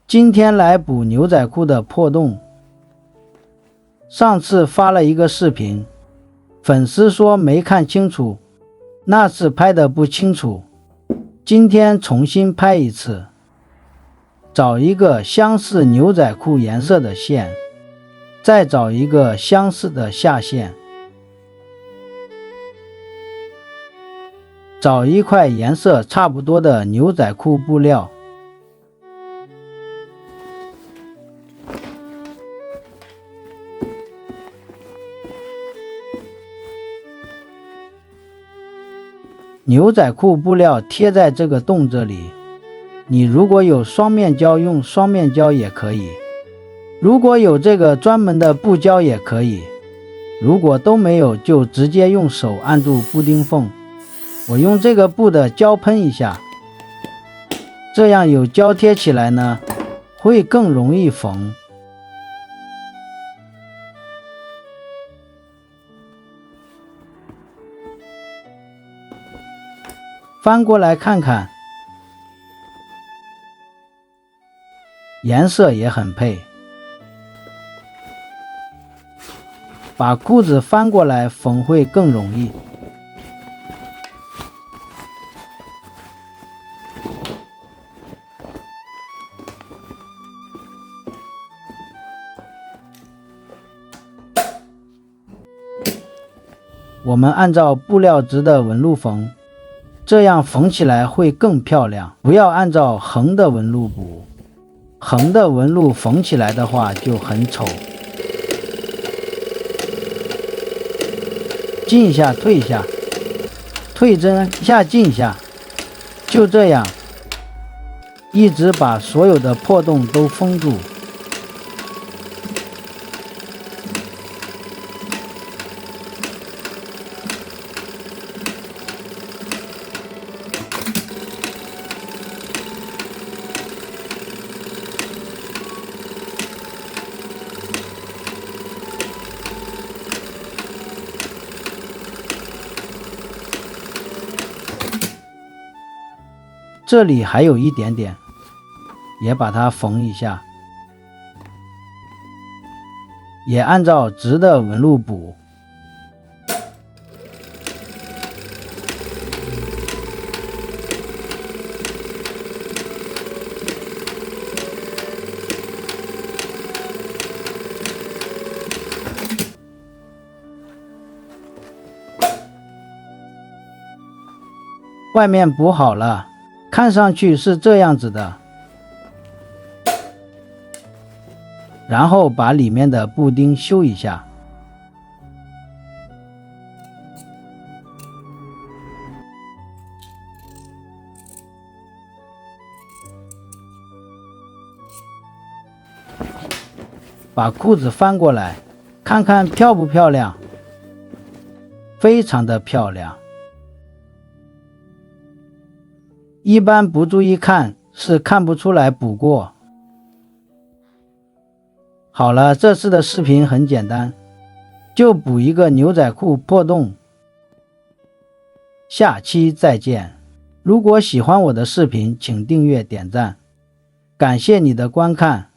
今天来补牛仔裤的破洞。上次发了一个视频，粉丝说没看清楚，那次拍的不清楚，今天重新拍一次。找一个相似牛仔裤颜色的线，再找一个相似的下线，找一块颜色差不多的牛仔裤布料，牛仔裤布料贴在这个洞这里。你如果有双面胶，用双面胶也可以，如果有这个专门的布胶也可以，如果都没有就直接用手按住布丁缝。我用这个布的胶喷一下，这样有胶贴起来呢，会更容易缝。翻过来看看，颜色也很配。把裤子翻过来缝会更容易。我们按照布料直的纹路缝，这样缝起来会更漂亮。不要按照横的纹路补，横的纹路缝起来的话就很丑。进一下，退一下，退针一下，进一下，就这样，一直把所有的破洞都封住。这里还有一点点，也把它缝一下，也按照直的纹路补。外面补好了，看上去是这样子的，然后把里面的布丁修一下。把裤子翻过来，看看漂不漂亮？非常的漂亮。一般不注意看是看不出来补过。好了，这次的视频很简单，就补一个牛仔裤破洞。下期再见。如果喜欢我的视频，请订阅点赞，感谢你的观看。